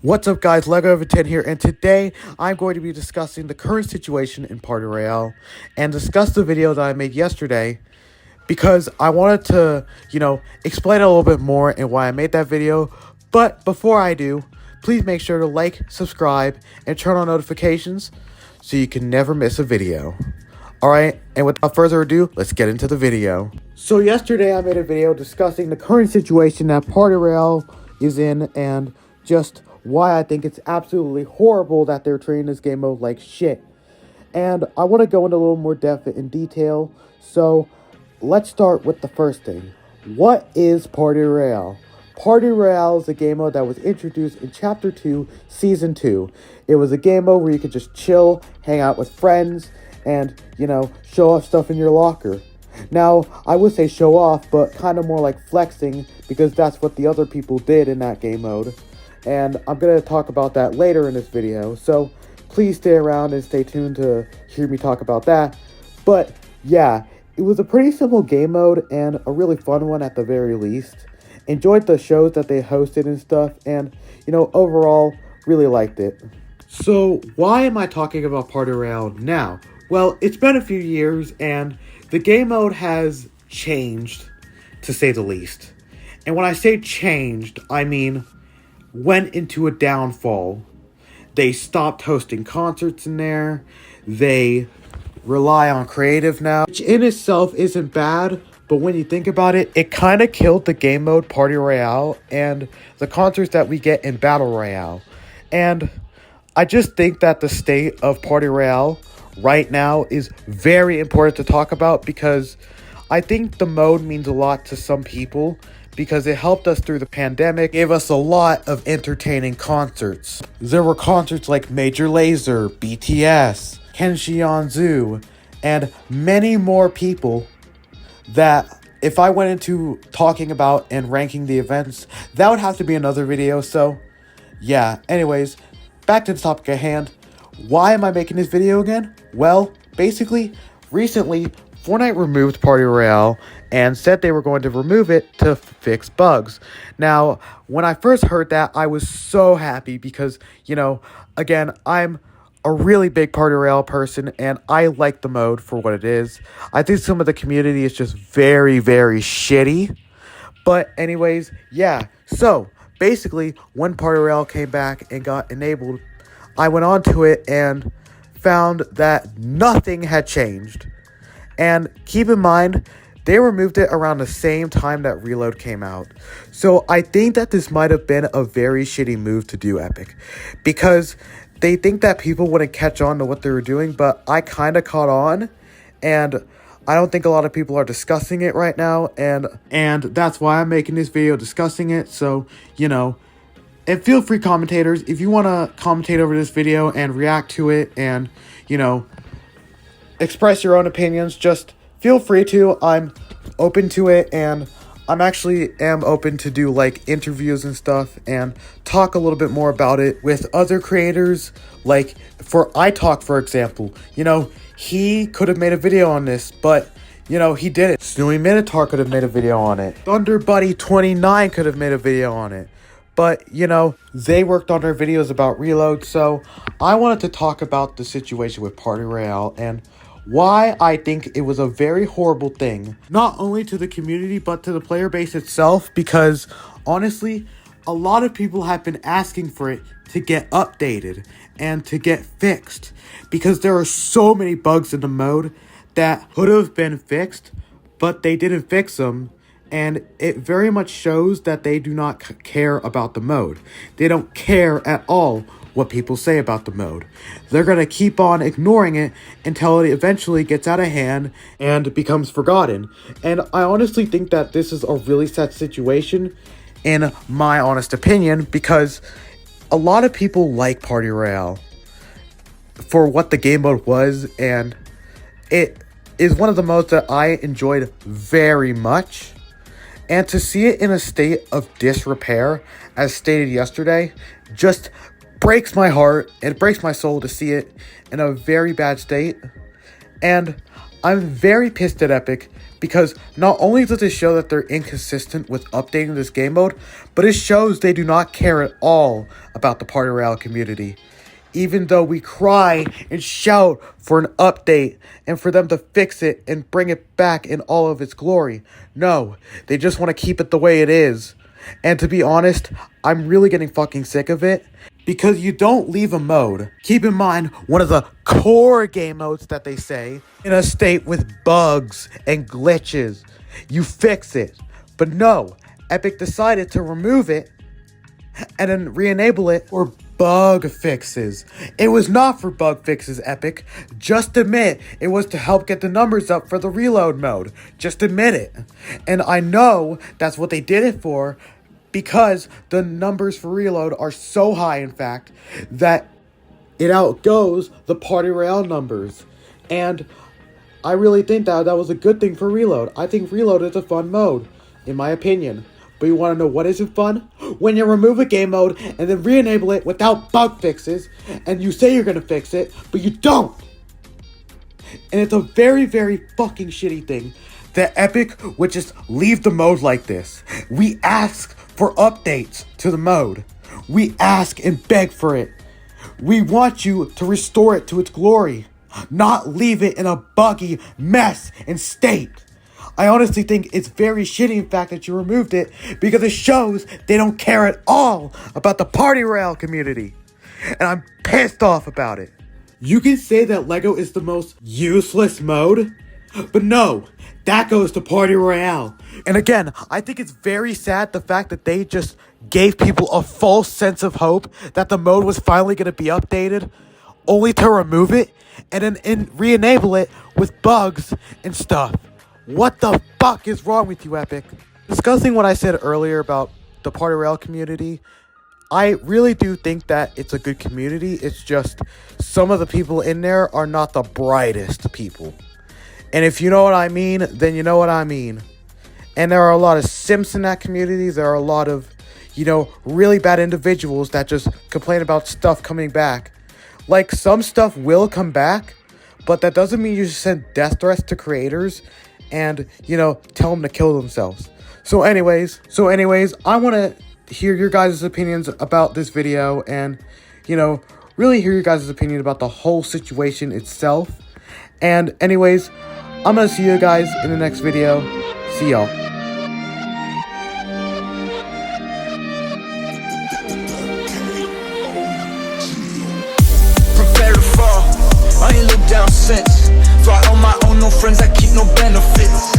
What's up guys, Lego over 10 here, and today I'm going to be discussing the current situation in Party Royale and discuss the video that I made yesterday because I wanted to, explain a little bit more and why I made that video. But before I do, please make sure to like, subscribe, and turn on notifications so you can never miss a video. Alright, and without further ado, let's get into the video. So yesterday I made a video discussing the current situation that Party Royale is in and just why I think it's absolutely horrible that they're treating this game mode like shit. And I want to go into a little more depth in detail, so let's start with the first thing. What is Party Royale? Party Royale is a game mode that was introduced in Chapter 2, Season 2. It was a game mode where you could just chill, hang out with friends, and, show off stuff in your locker. Now, I would say show off, but kind of more like flexing, because that's what the other people did in that game mode. And I'm going to talk about that later in this video, so please stay around and stay tuned to hear me talk about that. But yeah, it was a pretty simple game mode and a really fun one at the very least. Enjoyed the shows that they hosted and stuff, and overall really liked it. So why am I talking about Party Royale now? Well, it's been a few years and the game mode has changed, to say the least. And when I say changed, I mean went into a downfall. They stopped hosting concerts in there. They rely on creative now, which in itself isn't bad, but when you think about it, it kind of killed the game mode Party Royale and the concerts that we get in Battle Royale. And I just think that the state of Party Royale right now is very important to talk about, because I think the mode means a lot to some people, because it helped us through the pandemic, gave us a lot of entertaining concerts. There were concerts like Major Lazer, BTS, Kenshi Yanzu, and many more people that if I went into talking about and ranking the events, that would have to be another video. So yeah, anyways, back to the topic at hand. Why am I making this video again? Well, basically, recently, Fortnite removed Party Royale and said they were going to remove it to fix bugs. Now, when I first heard that, I was so happy because, again, I'm a really big Party Royale person and I like the mode for what it is. I think some of the community is just very, very shitty. But anyways, yeah. So, basically, when Party Royale came back and got enabled, I went onto it and found that nothing had changed. And keep in mind, they removed it around the same time that Reload came out. So I think that this might have been a very shitty move to do, Epic. Because they think that people wouldn't catch on to what they were doing, but I kind of caught on. And I don't think a lot of people are discussing it right now. And that's why I'm making this video discussing it. So, and feel free, commentators, if you want to commentate over this video and react to it and, express your own opinions, just feel free to. I'm open to it, and I'm actually open to do like interviews and stuff and talk a little bit more about it with other creators. Like for iTalk, for example, he could have made a video on this, but he didn't. Snowy Minotaur could have made a video on it. Thunder Buddy 29 could have made a video on it. But, they worked on their videos about Reload, so I wanted to talk about the situation with Party Royale and why I think it was a very horrible thing, not only to the community, but to the player base itself, because, honestly, a lot of people have been asking for it to get updated and to get fixed, because there are so many bugs in the mode that could have been fixed, but they didn't fix them. And it very much shows that they do not care about the mode. They don't care at all what people say about the mode. They're going to keep on ignoring it until it eventually gets out of hand and becomes forgotten. And I honestly think that this is a really sad situation, in my honest opinion, because a lot of people like Party Royale for what the game mode was, and it is one of the modes that I enjoyed very much. And to see it in a state of disrepair, as stated yesterday, just breaks my heart. It breaks my soul to see it in a very bad state. And I'm very pissed at Epic because not only does it show that they're inconsistent with updating this game mode, but it shows they do not care at all about the Party Royale community. Even though we cry and shout for an update and for them to fix it and bring it back in all of its glory. No, they just want to keep it the way it is. And to be honest, I'm really getting fucking sick of it. Because you don't leave a mode. Keep in mind, one of the core game modes that they say, in a state with bugs and glitches. You fix it. But no, Epic decided to remove it and then re-enable it for bug fixes. It was not for bug fixes, Epic. Just admit it was to help get the numbers up for the reload mode. Just admit it. And I know that's what they did it for, because the numbers for reload are so high, in fact, that it outgoes the Party Royale numbers. And I really think that was a good thing for reload. I think reload is a fun mode, in my opinion. But you want to know what isn't fun? When you remove a game mode and then re-enable it without bug fixes, and you say you're going to fix it, but you don't. And it's a very, very fucking shitty thing that Epic would just leave the mode like this. We ask for updates to the mode. We ask and beg for it. We want you to restore it to its glory, not leave it in a buggy mess and state. I honestly think it's very shitty, in fact, that you removed it, because it shows they don't care at all about the Party Royale community. And I'm pissed off about it. You can say that LEGO is the most useless mode, but no, that goes to Party Royale. And again, I think it's very sad the fact that they just gave people a false sense of hope that the mode was finally going to be updated, only to remove it and then re-enable it with bugs and stuff. What the fuck is wrong with you, Epic? Discussing what I said earlier about the Party Royale community, I really do think that it's a good community. It's just some of the people in there are not the brightest people. And if you know what I mean, then you know what I mean. And there are a lot of simps in that community. There are a lot of, really bad individuals that just complain about stuff coming back. Like, some stuff will come back, but that doesn't mean you should send death threats to creators and, tell them to kill themselves. So anyways, I want to hear your guys' opinions about this video and, really hear your guys' opinion about the whole situation itself. And anyways, I'm going to see you guys in the next video. See y'all. Prepare to fall. I ain't looked down since. Fly on my own, no friends, I keep no benefits.